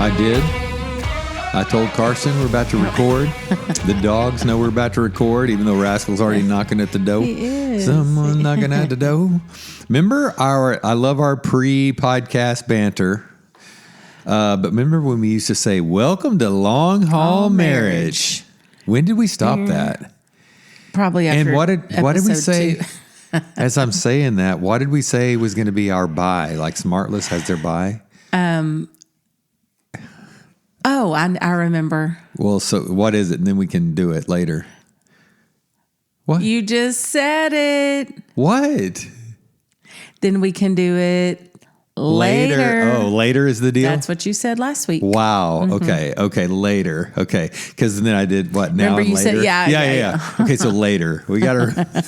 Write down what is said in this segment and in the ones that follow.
I did. I told Carson we're about to record. The dogs know we're about to record, even though Rascal's already knocking at the door. He is. Someone knocking at the door. Remember I love our pre-podcast banter. But remember when we used to say, welcome to Long Haul Marriage. When did we stop that? Probably after And what did we say? 2. As I'm saying that, what did we say was going to be our buy? Like Smartless has their buy? Oh, I remember. Well, so what is it? And then we can do it later. What? You just said it. What? Then we can do it later. Oh, later is the deal? That's what you said last week. Wow. Mm-hmm. Okay. Later. Okay. Because then I did what? Now Remember and you later? said, yeah. Okay. So later. We got to.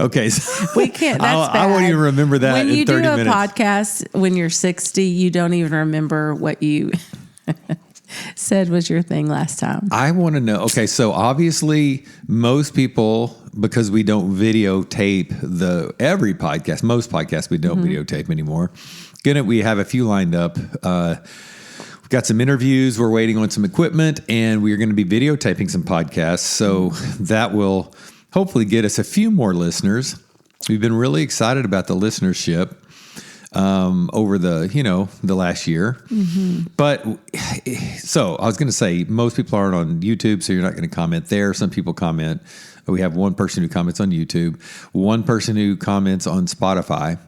Okay. So We can't. That's bad. I won't even remember that when in 30 minutes. When you do a podcast when you're 60, you don't even remember what you said was your thing last time. I want to know. Okay. So obviously most people, because we don't videotape every podcast, most podcasts we don't videotape anymore. We have a few lined up. We've got some interviews. We're waiting on some equipment, and we're going to be videotaping some podcasts. So that will hopefully get us a few more listeners. We've been really excited about the listenership over the last year. Mm-hmm. But so I was going to say, most people aren't on YouTube, so you're not going to comment there. Some people comment. We have one person who comments on YouTube, one person who comments on Spotify.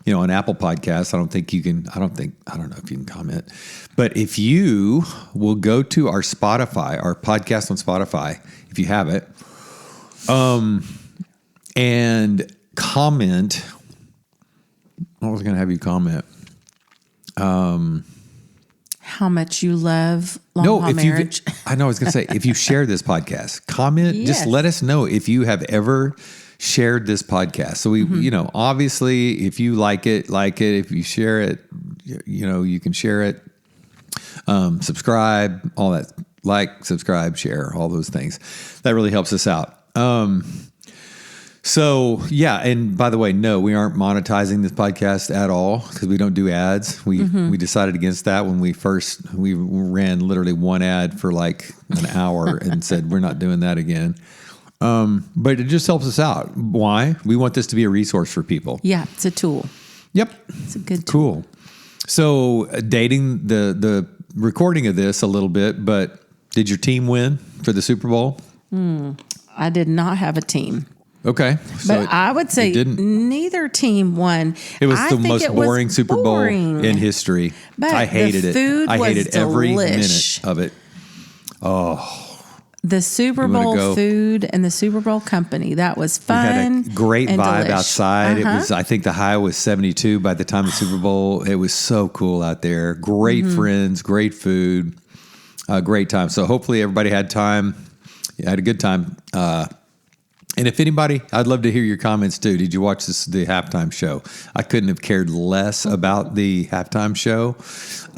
On Apple Podcasts, I don't know if you can comment. But if you will go to our Spotify, our podcast on Spotify, if you have it, and comment, I was going to have you comment. How much you love Long Haul Marriage. I know, I was going to say, if you share this podcast, comment, Just let us know if you have ever shared this podcast. So we, obviously if you like it, if you share it, you can share it, subscribe, all that, subscribe, share, all those things. That really helps us out. So yeah. And by the way, no, we aren't monetizing this podcast at all because we don't do ads. We decided against that when we ran literally one ad for like an hour and said, we're not doing that again. But it just helps us out. Why? We want this to be a resource for people. Yeah, it's a tool. Yep. It's a good tool. Cool. So dating the recording of this a little bit, but did your team win for the Super Bowl? I did not have a team. Okay. So but I would say neither team won. It was the most boring Super Bowl in history. But I hated it. I hated every minute of it. Oh. The Super Bowl food and the Super Bowl company. That was fun. We had a great vibe outside. Uh-huh. It was, I think the high was 72 by the time of the Super Bowl. It was so cool out there. Great friends, great food, great time. So hopefully everybody had time. You had a good time. And if anybody, I'd love to hear your comments too. Did you watch the halftime show? I couldn't have cared less about the halftime show.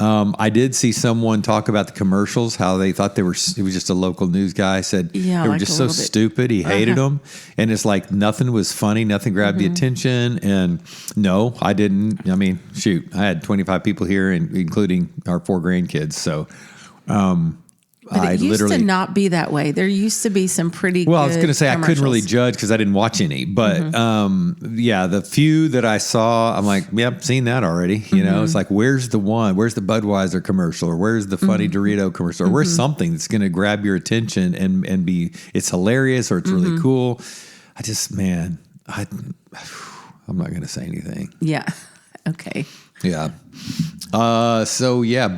I did see someone talk about the commercials, how they thought it was just a local news guy said they were just so stupid. He hated them. And it's like nothing was funny. Nothing grabbed the attention. And no, I didn't. I mean, shoot, I had 25 people here, including our 4 grandkids. So, but it used to not be that way. There used to be some pretty good I was going to say I couldn't really judge because I didn't watch any. But the few that I saw, I'm like, yep, seen that already. It's like, where's the one? Where's the Budweiser commercial? Or where's the funny Dorito commercial? Or where's something that's going to grab your attention and be, it's hilarious or it's really cool. I'm not going to say anything. Yeah. Okay. Yeah.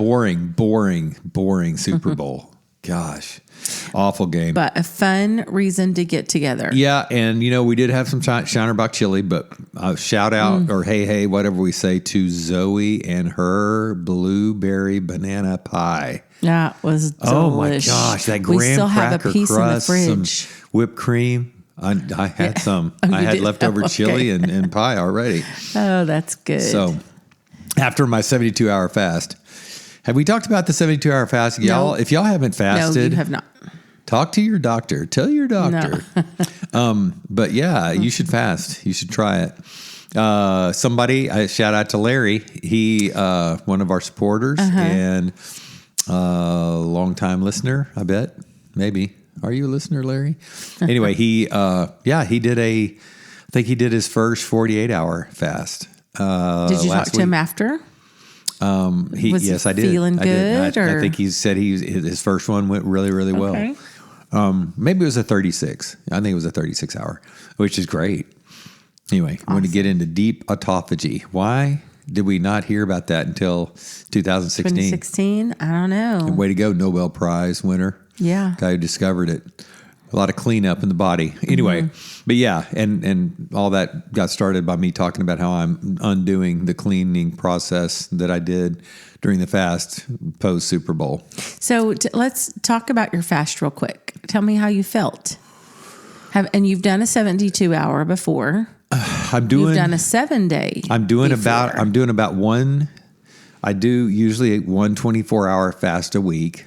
Boring Super Bowl. Gosh, awful game. But a fun reason to get together. Yeah, and we did have some Shinerbach chili, but shout out or hey, whatever we say to Zoe and her blueberry banana pie. That was delish. Oh my gosh, that graham cracker crust, some whipped cream. I had some. I had leftover chili and pie already. Oh, that's good. So after my 72-hour fast. Have we talked about the 72-hour fast? Y'all, if y'all haven't fasted. No, you have not. Talk to your doctor. Tell your doctor. No. But yeah, you should fast. You should try it. Somebody, shout out to Larry. He, one of our supporters, and Long time listener, I bet. Maybe. Are you a listener, Larry? Anyway, he did I think he did his first 48-hour fast. Did you talk to him after? Yes, I did. Feeling good? I think he said his first one went really, really well. Okay. Maybe it was a 36. I think it was a 36-hour, which is great. Anyway, I'm going to get into deep autophagy. Why did we not hear about that until 2016? 2016? I don't know. Way to go, Nobel Prize winner. Yeah. Guy who discovered it. A lot of cleanup in the body. Anyway, but yeah, and all that got started by me talking about how I'm undoing the cleaning process that I did during the fast post Super Bowl. So let's talk about your fast real quick. Tell me how you felt. And you've done a 72-hour before. You've done a 7-day. I'm doing about one. I do usually 1 24-hour fast a week.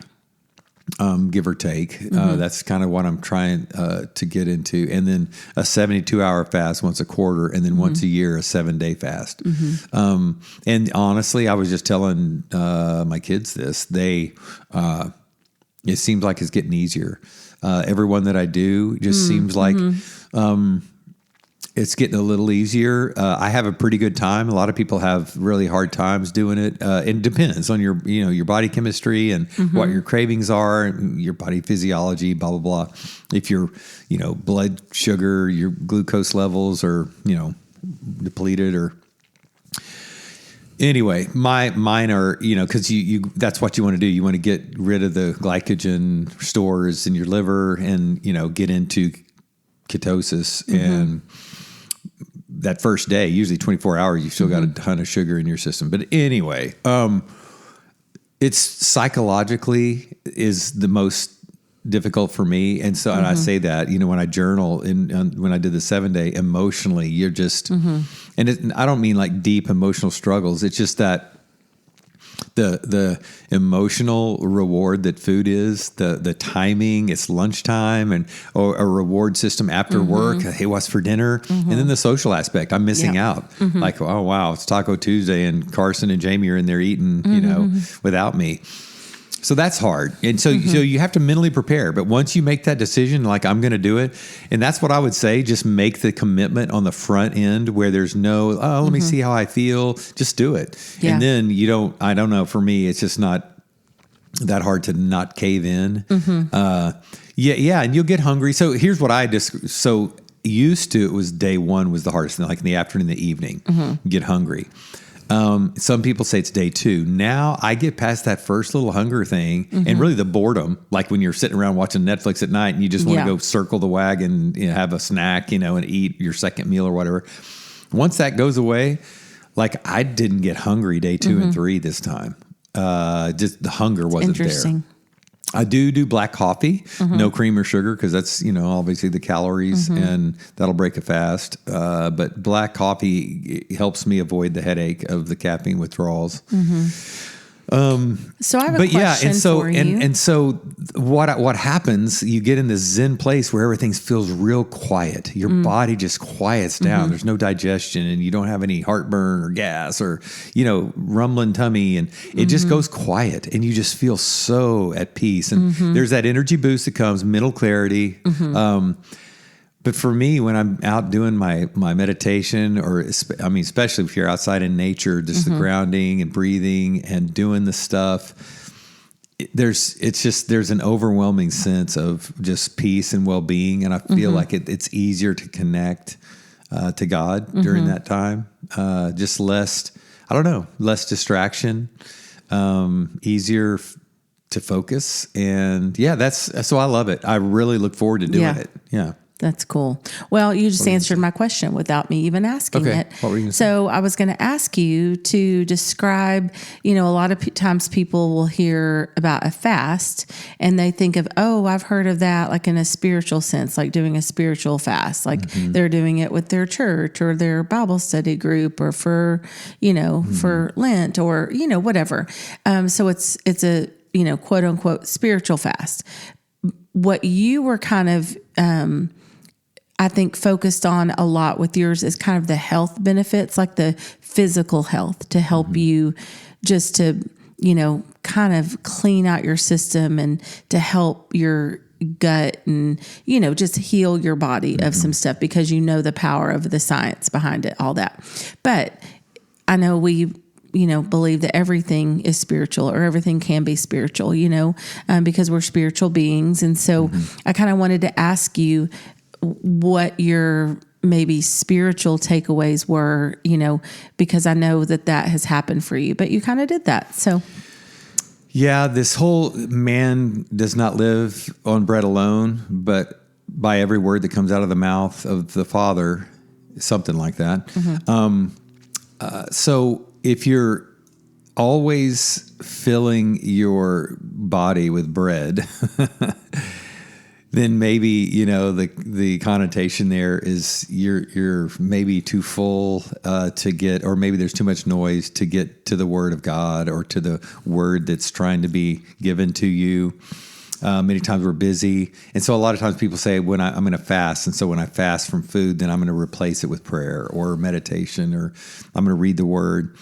Give or take. That's kind of what I'm trying to get into. And then a 72-hour fast once a quarter, and then once a year, a 7-day fast. And honestly, I was just telling my kids this. It seems like it's getting easier. Every one that I do just seems like it's getting a little easier. I have a pretty good time. A lot of people have really hard times doing it. It depends on your body chemistry and what your cravings are, and your body physiology, blah, blah, blah. If your, blood sugar, your glucose levels are, depleted or anyway, mine are, cause you that's what you want to do. You want to get rid of the glycogen stores in your liver and, get into ketosis and that first day, usually 24 hours, you've still got a ton of sugar in your system. But anyway, it's psychologically is the most difficult for me. And so, and I say that, when I journal and when I did the 7-day, emotionally, you're just, and I don't mean like deep emotional struggles. It's just that the emotional reward that food is, the timing, it's lunchtime or a reward system after work. Hey, what's for dinner? And then the social aspect, I'm missing out. Like, oh, wow, it's Taco Tuesday and Carson and Jamie are in there eating, without me. So that's hard. And so, so you have to mentally prepare. But once you make that decision, like I'm going to do it. And that's what I would say. Just make the commitment on the front end where there's no, let me see how I feel. Just do it. Yeah. And then I don't know, for me, it's just not that hard to not cave in. Yeah. And you'll get hungry. So here's what used to, it was day one was the hardest thing, like in the afternoon, in the evening, get hungry. Some people say it's day 2. Now I get past that first little hunger thing and really the boredom, like when you're sitting around watching Netflix at night and you just want to go circle the wagon, have a snack, and eat your second meal or whatever. Once that goes away, like I didn't get hungry day 2 and 3 this time. Just the hunger wasn't there. I do black coffee, no cream or sugar, because that's, obviously the calories and that'll break a fast. But black coffee helps me avoid the headache of the caffeine withdrawals. So I have a question for you. And so what happens, you get in this Zen place where everything feels real quiet. Your body just quiets down. There's no digestion and you don't have any heartburn or gas or, rumbling tummy, and it just goes quiet and you just feel so at peace. And there's that energy boost that comes, mental clarity. But for me, when I'm out doing my meditation, especially if you're outside in nature, just the grounding and breathing and doing the stuff, there's an overwhelming sense of just peace and well-being. And I feel like it's easier to connect to God during that time. Just less distraction, easier to focus. And so I love it. I really look forward to doing it. Yeah. That's cool. Well, you just answered my question without me even asking it. What were you going to say? So I was going to ask you to describe, a lot of times people will hear about a fast and they think of, I've heard of that, like in a spiritual sense, like doing a spiritual fast, like they're doing it with their church or their Bible study group or for, for Lent or, whatever. So it's a, quote unquote spiritual fast. What you were kind of, I think, focused on a lot with yours is kind of the health benefits, like the physical health to help you just to, kind of clean out your system and to help your gut and, just heal your body of some stuff because the power of the science behind it, all that. But I know we, believe that everything is spiritual or everything can be spiritual, because we're spiritual beings. And so I kind of wanted to ask you what your maybe spiritual takeaways were, because I know that has happened for you, but you kind of did that. So yeah, this whole man does not live on bread alone, but by every word that comes out of the mouth of the Father, something like that. So if you're always filling your body with bread, then maybe, the connotation there is you're maybe too full to get, or maybe there's too much noise to get to the Word of God or to the word that's trying to be given to you. Many times we're busy. And so a lot of times people say, I'm going to fast. And so when I fast from food, then I'm going to replace it with prayer or meditation, or I'm going to read the Word.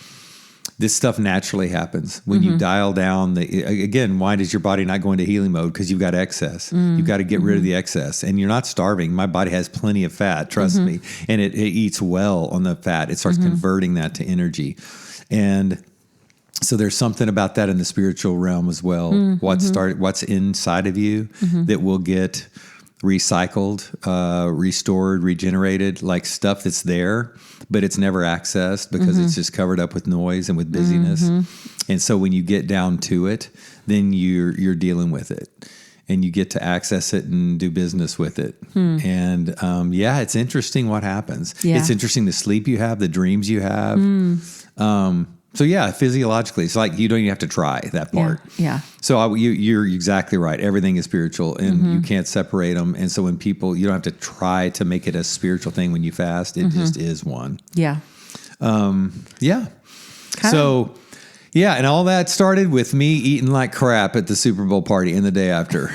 This stuff naturally happens when you dial down again, why does your body not go into healing mode? Because you've got excess. You've got to get rid of the excess, and you're not starving. My body has plenty of fat, trust me. And it eats well on the fat. It starts converting that to energy. And so there's something about that in the spiritual realm as well. What's inside of you that will get recycled, restored, regenerated, like stuff that's there, but it's never accessed because it's just covered up with noise and with busyness. And so when you get down to it, then you're dealing with it and you get to access it and do business with it. And it's interesting what happens. Yeah. It's interesting the sleep you have, the dreams you have. So physiologically, it's like you don't even have to try that part. Yeah. So you're exactly right. Everything is spiritual, and you can't separate them. And so when you don't have to try to make it a spiritual thing when you fast. It just is one. Yeah. And all that started with me eating like crap at the Super Bowl party and the day after.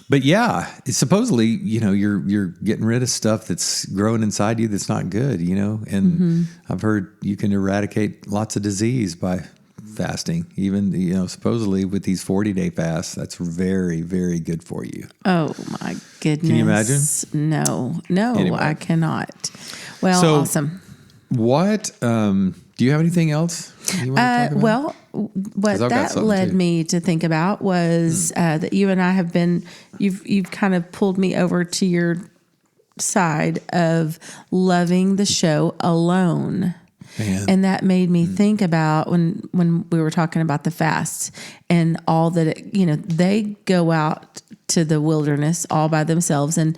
But it's supposedly, you're getting rid of stuff that's growing inside you that's not good, and I've heard you can eradicate lots of disease by fasting. Even, supposedly with these 40-day fasts, that's very, very good for you. Oh my goodness. Can you imagine? No, anyway. I cannot. Well, so, awesome. What, do you have anything else you want to talk about? Well, what that led me to think about was that you and I have been, you've kind of pulled me over to your side of loving the show Alone. Man. And that made me think about when we were talking about the fast and all that, they go out to the wilderness all by themselves and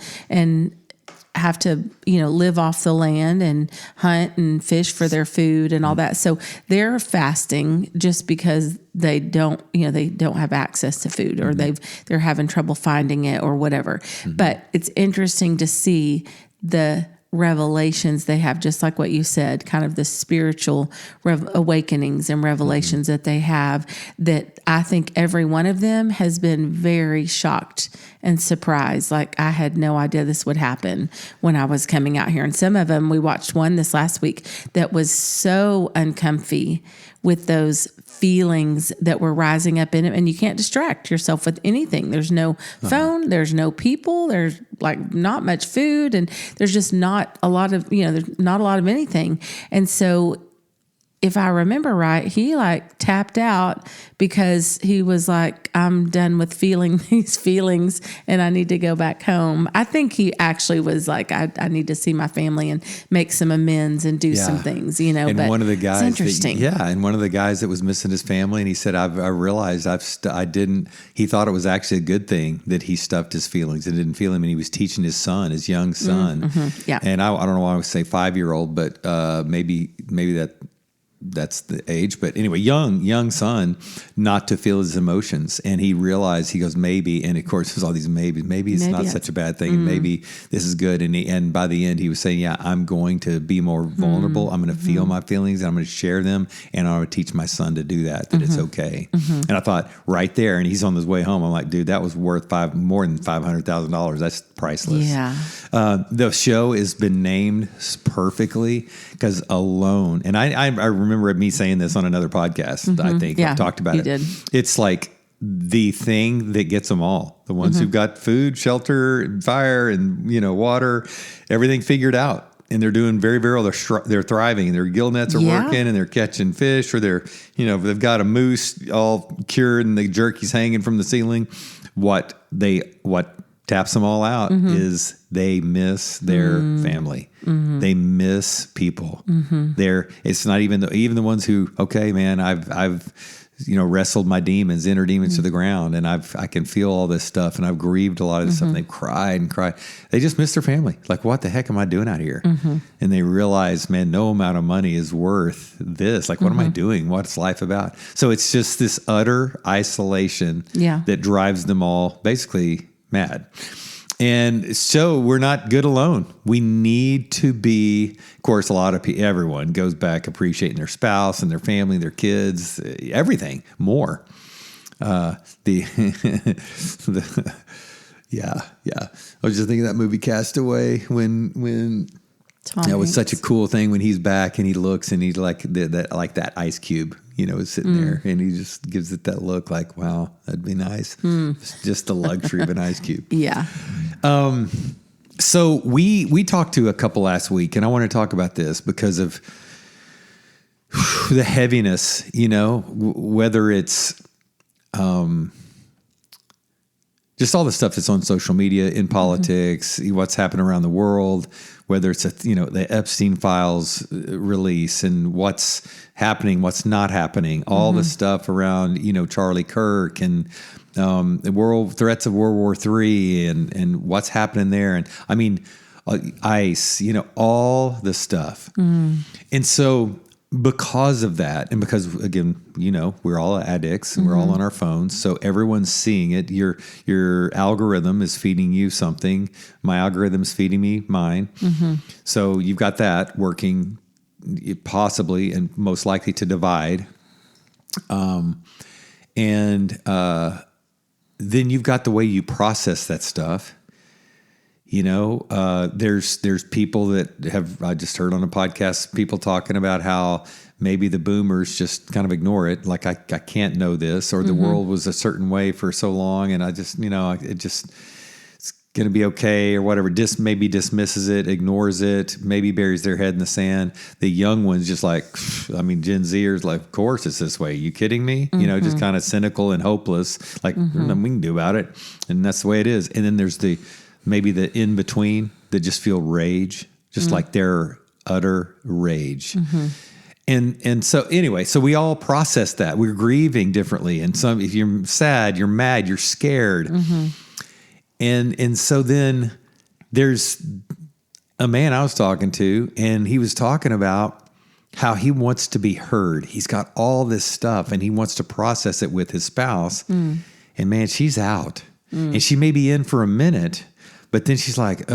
have to, live off the land and hunt and fish for their food and all that. So they're fasting just because they don't have access to food or they're having trouble finding it or whatever. But it's interesting to see the revelations they have, just like what you said, kind of the spiritual awakenings and revelations that they have, that I think every one of them has been very shocked and surprised. Like, I had no idea this would happen when I was coming out here. And some of them, we watched one this last week that was so uncomfy with those feelings that were rising up in it. And you can't distract yourself with anything. There's no phone, there's no people, there's like not much food, and there's just not a lot of, there's not a lot of anything. And so if I remember right, he like tapped out because he was like, I'm done with feeling these feelings and I need to go back home. I think he actually was like, I need to see my family and make some amends and do some things, And but one of the guys, it's interesting. And one of the guys that was missing his family, and he said, I realized he thought it was actually a good thing that he stuffed his feelings and didn't feel him. And he was teaching his young son. Yeah. And I don't know why I would say 5-year-old, but maybe that's the age, but anyway, young son, not to feel his emotions. And he realized, he goes, maybe, and of course there's all these maybes, maybe it's not such a bad thing, and maybe this is good. And by the end he was saying, I'm going to be more vulnerable. I'm going to feel my feelings and I'm going to share them, and I'm going to teach my son to do that it's okay. And I thought right there, and he's on his way home, I'm like, dude, that was worth more than $500,000. That's priceless. Yeah. The show has been named perfectly because Alone, and I remember remember me saying this on another podcast. I think I've talked about it. Did. It's like the thing that gets them all. The ones who've got food, shelter, and fire, and water, everything figured out. And they're doing very, very well. They're thriving. Their gill nets are working, and they're catching fish, or they've got a moose all cured, and the jerky's hanging from the ceiling. What taps them all out is they miss their family. They miss people. It's not even the ones who, okay, man, I've wrestled my demons, inner demons to the ground, and I can feel all this stuff, and I've grieved a lot of this stuff. And they've cried and cried. They just miss their family. Like, what the heck am I doing out here? And they realize, man, no amount of money is worth this. Like, what am I doing? What's life about? So it's just this utter isolation that drives them all basically mad. And so we're not good alone. We need to be, of course, everyone goes back appreciating their spouse and their family, their kids, everything more. Yeah. I was just thinking of that movie Castaway when Tom that was Hanks. such a cool thing when he's back and he looks and he's like that ice cube, is sitting there, and he just gives it that look like, wow, that'd be nice. It's just the luxury of an ice cube. Yeah. So we talked to a couple last week, and I want to talk about this because of the heaviness, whether it's just all the stuff that's on social media, in politics, what's happening around the world, whether it's the Epstein files release and what's happening, what's not happening, all the stuff around, Charlie Kirk and the world threats of World War III and what's happening there. And I mean, ICE, all the stuff. And so because of that, and because, again, we're all addicts and we're all on our phones, so everyone's seeing it. Your algorithm is feeding you something. My algorithm is feeding me mine. So you've got that working possibly and most likely to divide. Then you've got the way you process that stuff. There's people that I just heard on a podcast, people talking about how maybe the boomers just kind of ignore it. Like, I can't know this, or the world was a certain way for so long, and I just, it's going to be okay, or whatever. Maybe dismisses it, ignores it, maybe buries their head in the sand. The young ones just like, Gen Zers, like, of course it's this way. You kidding me? Just kind of cynical and hopeless. Like, there's nothing we can do about it. And that's the way it is. And then there's maybe the in between that just feel rage, just like their utter rage. And so anyway, so we all process that. We're grieving differently. And if you're sad, you're mad, you're scared. And so then there's a man I was talking to, and he was talking about how he wants to be heard. He's got all this stuff and he wants to process it with his spouse. And man, she's out. And she may be in for a minute, but then she's like,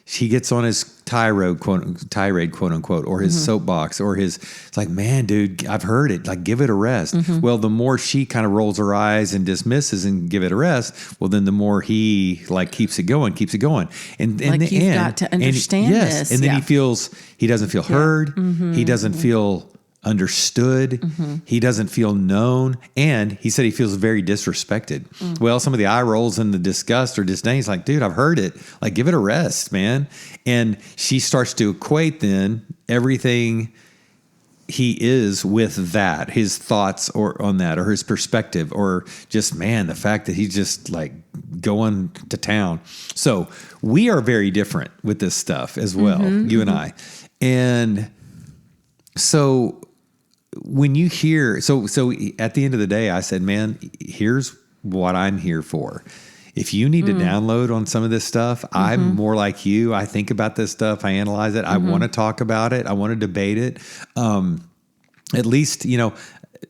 she gets on his tirade, quote unquote, or his soapbox, or it's like, man, dude, I've heard it. Like, give it a rest. Well, the more she kind of rolls her eyes and dismisses and give it a rest, well, then the more he keeps it going. And in the end, got to understand this. And then he doesn't feel heard. He doesn't feel understood. He doesn't feel known. And he said he feels very disrespected. Well, some of the eye rolls and the disgust or disdain is like, dude, I've heard it. Like, give it a rest, man. And she starts to equate then everything he is with that, his thoughts on that, or his perspective, or just, man, the fact that he's just like going to town. So we are very different with this stuff as well, you and I. And so when you hear, so at the end of the day, I said, man, here's what I'm here for. If you need to download on some of this stuff, I'm more like you. I think about this stuff. I analyze it. I want to talk about it. I want to debate it. At least,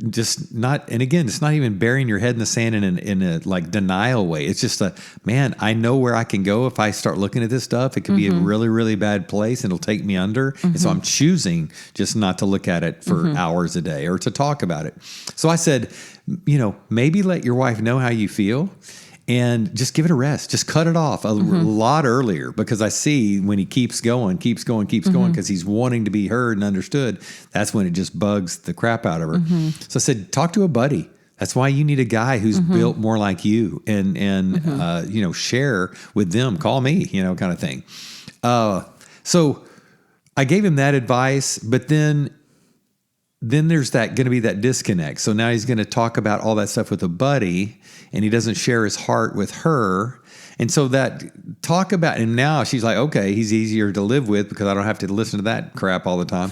just not, and again, it's not even burying your head in the sand in a like denial way. It's just man, I know where I can go if I start looking at this stuff. It could be a really, really bad place and it'll take me under. And so I'm choosing just not to look at it for hours a day or to talk about it. So I said, maybe let your wife know how you feel. and just give it a rest. Just cut it off a lot earlier, because I see when he keeps going, going, because he's wanting to be heard and understood, that's when it just bugs the crap out of her. So I said, talk to a buddy. That's why you need a guy who's built more like you, and share with them. Call me, kind of thing. So I gave him that advice, but then there's going to be that disconnect. So now he's going to talk about all that stuff with a buddy, and he doesn't share his heart with her. And so and now she's like, okay, he's easier to live with because I don't have to listen to that crap all the time.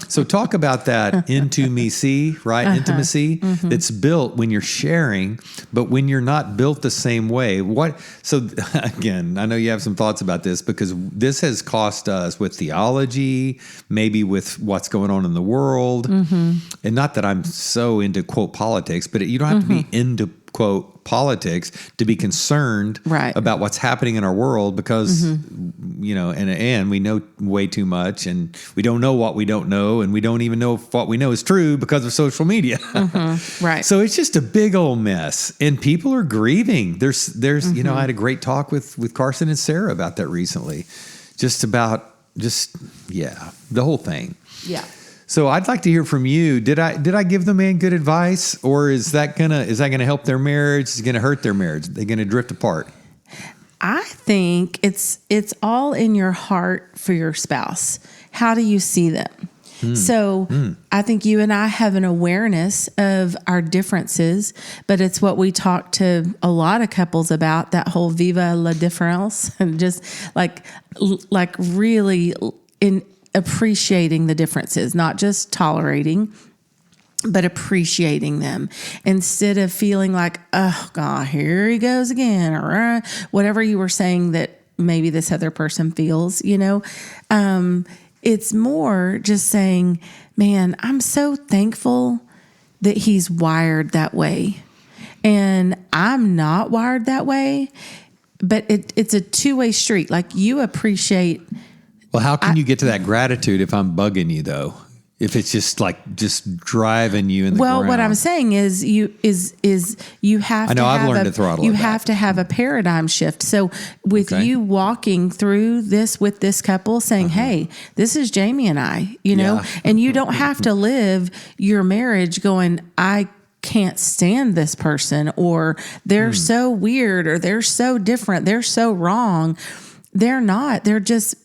So talk about that intimacy, right? Intimacy that's built when you're sharing, but when you're not built the same way. So again, I know you have some thoughts about this, because this has cost us with theology, maybe with what's going on in the world. And not that I'm so into quote politics, but you don't have to be into quote politics to be concerned about what's happening in our world, because and we know way too much, and we don't know what we don't know, and we don't even know if what we know is true because of social media. Right. So it's just a big old mess, and people are grieving. There's I had a great talk with Carson and Sarah about that recently, the whole thing. Yeah. So I'd like to hear from you. Did I give the man good advice, or is that gonna help their marriage? Is it gonna hurt their marriage? They're gonna drift apart? I think it's all in your heart for your spouse. How do you see them? So I think you and I have an awareness of our differences, but it's what we talk to a lot of couples about, that whole viva la différence, and just like really in appreciating the differences, not just tolerating, but appreciating them, instead of feeling like, oh God, here he goes again, or whatever you were saying that maybe this other person feels, it's more just saying, man, I'm so thankful that he's wired that way, and I'm not wired that way, but it's a two-way street. Like, you appreciate. Well, how can you get to that gratitude if I'm bugging you, though? If it's just driving you in the ground. What I'm saying is you have. I know I've learned to throttle. You have to have a paradigm shift. So with you walking through this with this couple, saying, "Hey, this is Jamie and I," and you don't have to live your marriage going, "I can't stand this person," or "They're so weird," or "They're so different," "They're so wrong." They're not. They're just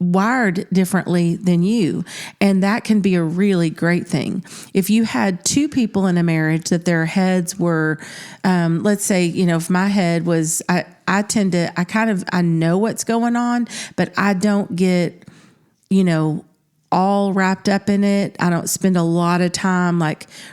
wired differently than you. And that can be a really great thing. If you had two people in a marriage that their heads were, let's say, if my head was, I know what's going on, but I don't get, all wrapped up in it. I don't spend a lot of time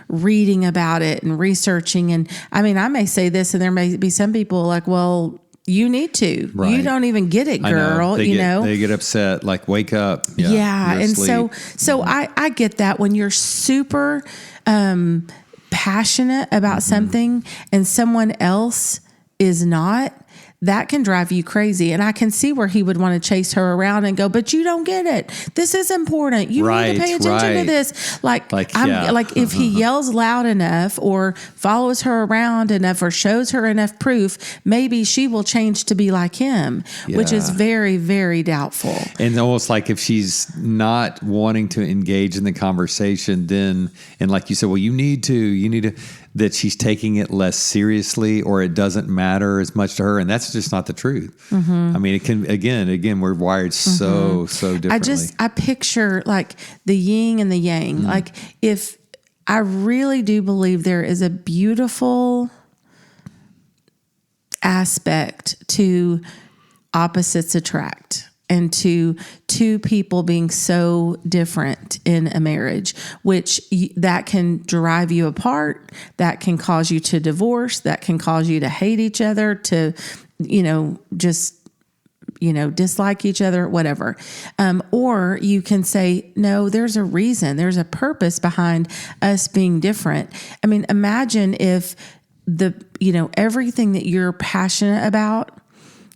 reading about it and researching. And I may say this, and there may be some people like, well, you need to. Right. You don't even get it, girl. They get upset. Like, wake up. Yeah. And asleep. so I get that when you're super passionate about something and someone else is not. That can drive you crazy. And I can see where he would want to chase her around and go, but you don't get it. This is important. You need to pay attention to this. If he yells loud enough or follows her around enough or shows her enough proof, maybe she will change to be like him, which is very, very doubtful. And almost like if she's not wanting to engage in the conversation, then, and like you said, well, you need to, that she's taking it less seriously, or it doesn't matter as much to her. And that's just not the truth. It can, again, we're wired so differently. I picture the yin and the yang. If I really do believe there is a beautiful aspect to opposites attract, and to two people being so different in a marriage, which that can drive you apart, that can cause you to divorce, that can cause you to hate each other, to, dislike each other, whatever. Or you can say, no, there's a reason, there's a purpose behind us being different. Imagine if everything that you're passionate about,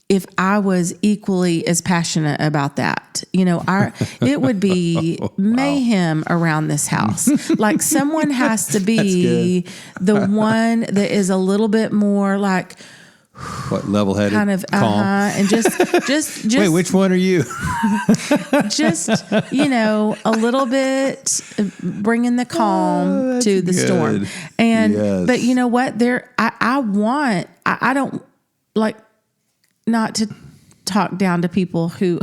if I was equally as passionate about that, it would be mayhem around this house. Someone has to be the one that is a little bit more What, level-headed, kind of calm? and just Wait, which one are you? just a little bit bringing the calm to the storm. And but you know what? I don't like, not to talk down to people who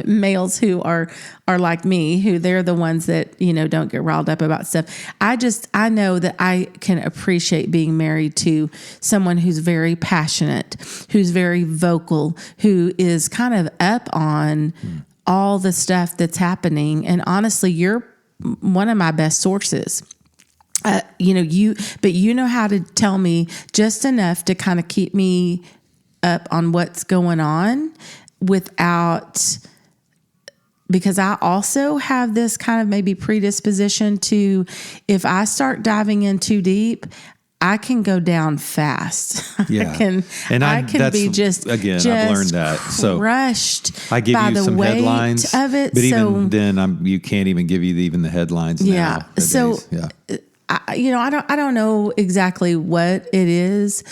males who are like me, who they're the ones that don't get riled up about stuff. I know that I can appreciate being married to someone who's very passionate, who's very vocal, who is kind of up on all the stuff that's happening. And honestly, you're one of my best sources. But you know how to tell me just enough to kind of keep me up on what's going on because I also have this kind of maybe predisposition to, if I start diving in too deep, I can go down fast. Yeah. I can be just I've learned that. So crushed. I give by you the some weight headlines of it. but even then you can't even give you even the headlines. Yeah. Nowadays. I don't know exactly what it is.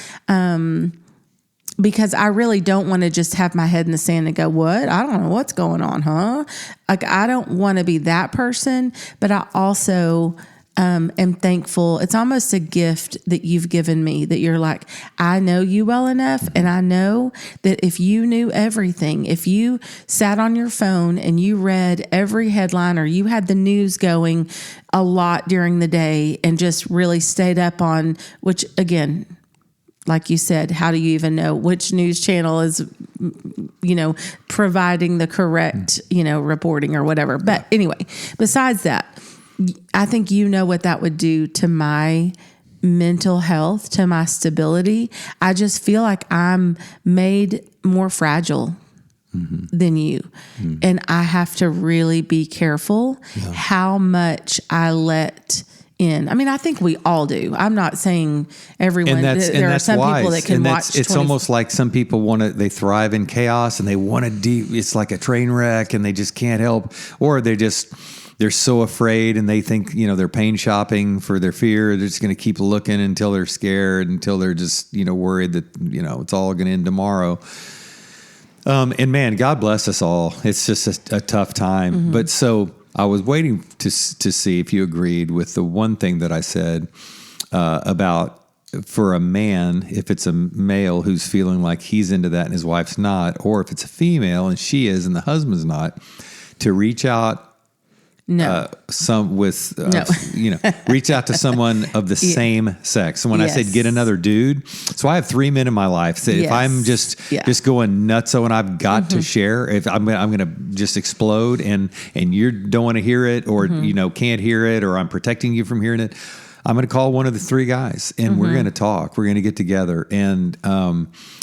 Because I really don't want to just have my head in the sand and go, what? I don't know what's going on, huh? Like, I don't want to be that person, but I also am thankful. It's almost a gift that you've given me, that you're like, I know you well enough. And I know that if you knew everything, if you sat on your phone and you read every headline, or you had the news going a lot during the day and just really stayed up on, which again, like you said, how do you even know which news channel is, providing the correct, reporting or whatever. But anyway, besides that, I think what that would do to my mental health, to my stability. I just feel like I'm made more fragile than you. And I have to really be careful how much I let in. I mean, I think we all do. I'm not saying everyone. There are some people that can watch. It's almost like some people they thrive in chaos and they want to it's like a train wreck and they just can't help, or they're so afraid and they think, they're pain shopping for their fear. They're just going to keep looking until they're scared, until they're just, worried that, it's all going to end tomorrow. And man, God bless us all. It's just a tough time. But so I was waiting to see if you agreed with the one thing that I said about, for a man, if it's a male who's feeling like he's into that and his wife's not, or if it's a female and she is and the husband's not, to reach out. Reach out to someone of the same sex. So when I said get another dude, so I have 3 men in my life. So if I'm just going nutso and I've got to share, if I'm going to just explode and you don't want to hear it, or can't hear it, or I'm protecting you from hearing it, I'm going to call one of the 3 guys and we're going to talk. We're going to get together, and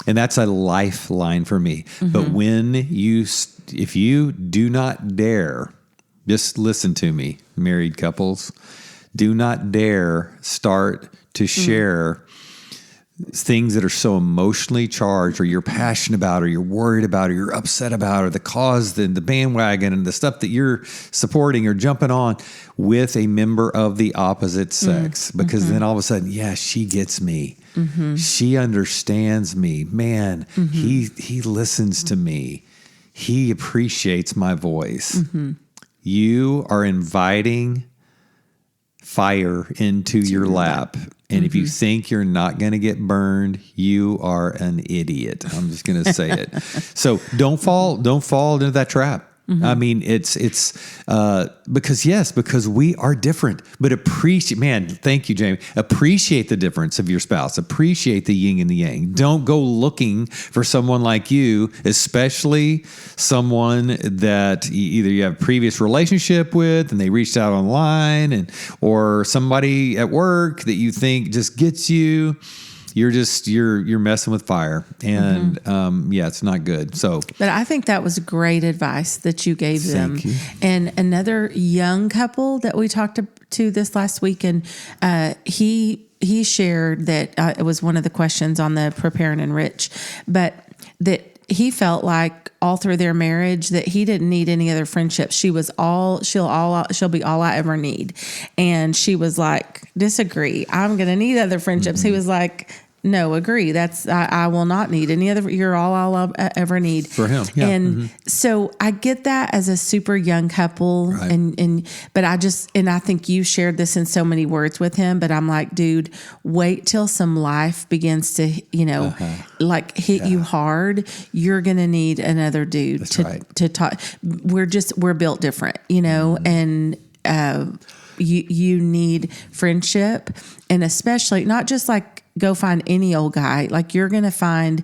that's a lifeline for me. But if you do not dare. Just listen to me, married couples. Do not dare start to share things that are so emotionally charged, or you're passionate about, or you're worried about, or you're upset about, or the cause, the bandwagon, and the stuff that you're supporting or jumping on with a member of the opposite sex. Because then all of a sudden, she gets me. She understands me. Man, he listens to me. He appreciates my voice. You are inviting fire into your lap. And if you think you're not going to get burned, you are an idiot. I'm just going to say it. So don't fall into that trap. I mean, it's because we are different, but thank you, Jamie. Appreciate the difference of your spouse. Appreciate the yin and the yang. Don't go looking for someone like you, especially someone that either you have a previous relationship with and they reached out online, or somebody at work that you think just gets you. You're messing with fire, and it's not good. So, but I think that was great advice that you gave them. You. And another young couple that we talked to this last week, and he shared that it was one of the questions on the Prepare and Enrich, but that he felt like all through their marriage that he didn't need any other friendships. She'll be all I ever need, and she was like, disagree. I'm going to need other friendships. He was like, No, agree. I will not need any other. You're all I'll ever need for him. Yeah. And so I get that as a super young couple, Right. but I think you shared this in so many words with him. But I'm like, dude, wait till some life begins to, like hit you hard. You're gonna need another dude to talk. We're built different, and. You need friendship, and especially not just like go find any old guy. Like you're going to find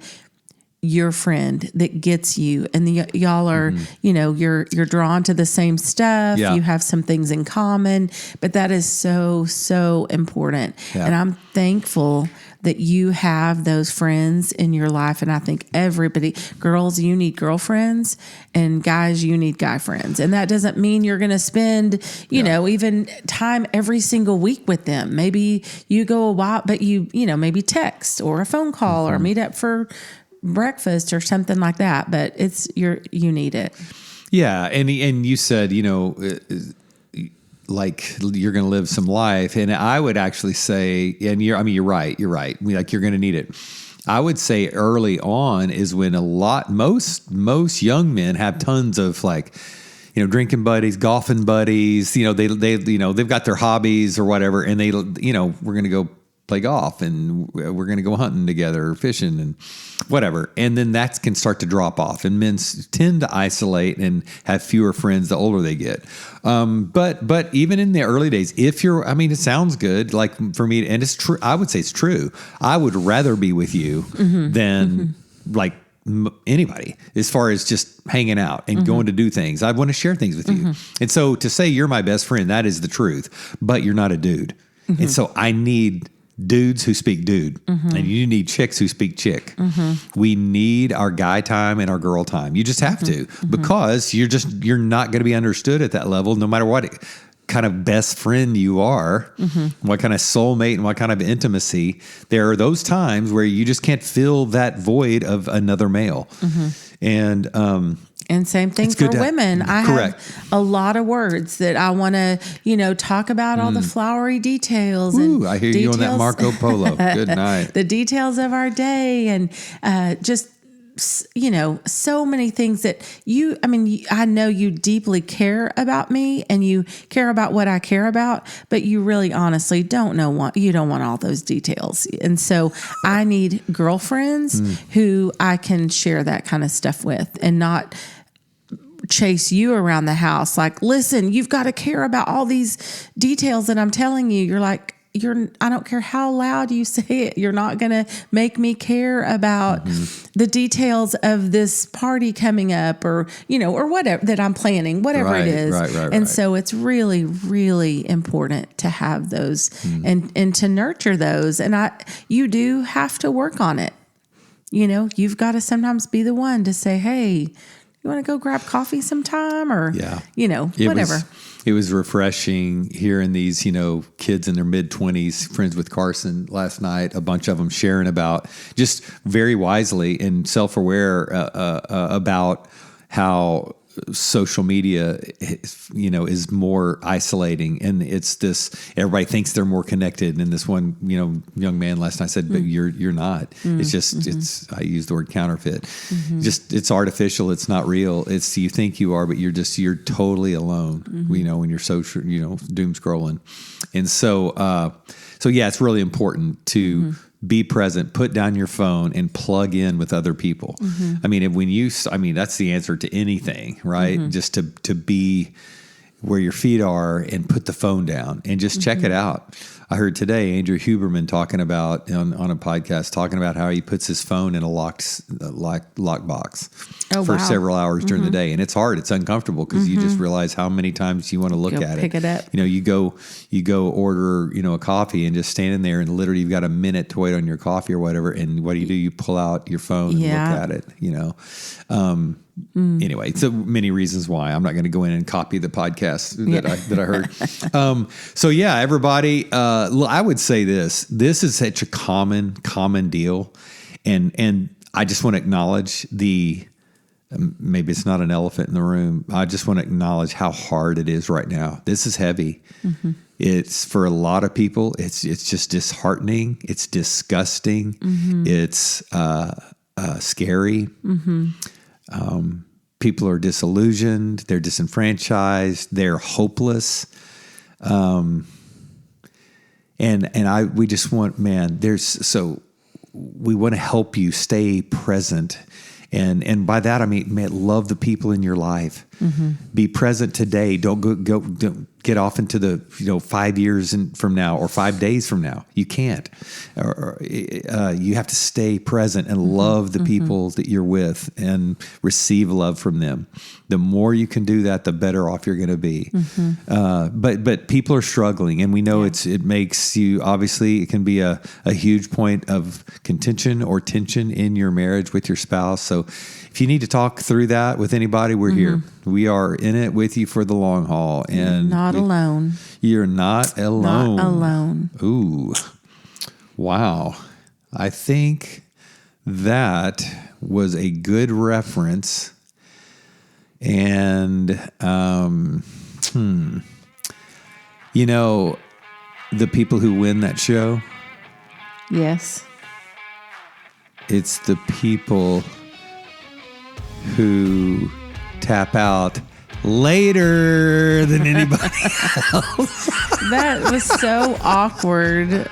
your friend that gets you, and y'all are, you're drawn to the same stuff. Yeah. You have some things in common, but that is so, so important. Yeah. And I'm thankful that you have those friends in your life. And I think everybody, girls, you need girlfriends, and guys, you need guy friends. And that doesn't mean you're going to spend, even time every single week with them. Maybe you go a while, but maybe text or a phone call or meet up for breakfast or something like that. But you need it. Yeah. And you said, like you're going to live some life. And I would actually say, and you're right. Like you're going to need it. I would say early on is when most young men have tons of like, drinking buddies, golfing buddies, they've got their hobbies or whatever. And we're going to go play golf and we're going to go hunting together or fishing and whatever. And then that can start to drop off, and men tend to isolate and have fewer friends the older they get. But even in the early days, it sounds good. Like for me, and it's true. I would say it's true. I would rather be with you than like anybody, as far as just hanging out and going to do things. I want to share things with you. And so to say you're my best friend, that is the truth, but you're not a dude. And so I need dudes who speak dude, and you need chicks who speak chick. We need our guy time and our girl time. You just have to, because you're not going to be understood at that level, no matter what kind of best friend you are, what kind of soulmate and what kind of intimacy. There are those times where you just can't fill that void of another male. And same thing for women. I have a lot of words that I want to, talk about all the flowery details. Ooh, I hear you on that Marco Polo. Good night. The details of our day, and just, so many things that I know you deeply care about me and you care about what I care about, but you really honestly don't want all those details. And so I need girlfriends who I can share that kind of stuff with, and not chase you around the house. Like, listen, you've got to care about all these details that I'm telling you. You're like, I don't care how loud you say it. You're not going to make me care about the details of this party coming up, or whatever that I'm planning, whatever it is. And so it's really, really important to have those and to nurture those. And you do have to work on it. You've got to sometimes be the one to say, hey, you want to go grab coffee sometime, or, whatever. It was refreshing hearing these, kids in their mid-20s, friends with Carson last night, a bunch of them sharing about, just very wisely and self-aware about how social media, is more isolating, and it's this. Everybody thinks they're more connected, and this one, young man last night said, "But you're not. It's just it's." I use the word counterfeit. Just it's artificial. It's not real. It's you think you are, but you're totally alone. When you're social, doom scrolling, and so yeah, it's really important to. Be present, put down your phone, and plug in with other people. That's the answer to anything, right? Just to be where your feet are and put the phone down and just check it out. I heard today Andrew Huberman talking about on a podcast, talking about how he puts his phone in a lock box for several hours during the day. And it's hard. It's uncomfortable because you just realize how many times you want to look at it. Pick it up. You go order, a coffee and just standing there and literally you've got a minute to wait on your coffee or whatever. And what do? You pull out your phone and look at it, Anyway, so many reasons why. I'm not going to go in and copy the podcast that I heard. So yeah, everybody, I would say this is such a common deal. And I just want to acknowledge the maybe it's not an elephant in the room. I just want to acknowledge how hard it is right now. This is heavy. Mm-hmm. It's for a lot of people. It's just disheartening. It's disgusting. Mm-hmm. It's scary. Mm-hmm. People are disillusioned. They're disenfranchised. They're hopeless. We just want, we want to help you stay present. And by that, I mean, love the people in your life. Mm-hmm. Be present today. Don't get off into the 5 years from now or 5 days from now. You can't. You have to stay present and love the people that you're with and receive love from them. The more you can do that, the better off you're going to be. Mm-hmm. But people are struggling, and we know it makes you, obviously, it can be a huge point of contention or tension in your marriage with your spouse. So if you need to talk through that with anybody, we're here. We are in it with you for the long haul. And not alone. You're not alone. Not alone. Ooh. Wow. I think that was a good reference. And, the people who win that show? Yes. It's the people who tap out later than anybody else. That was so awkward.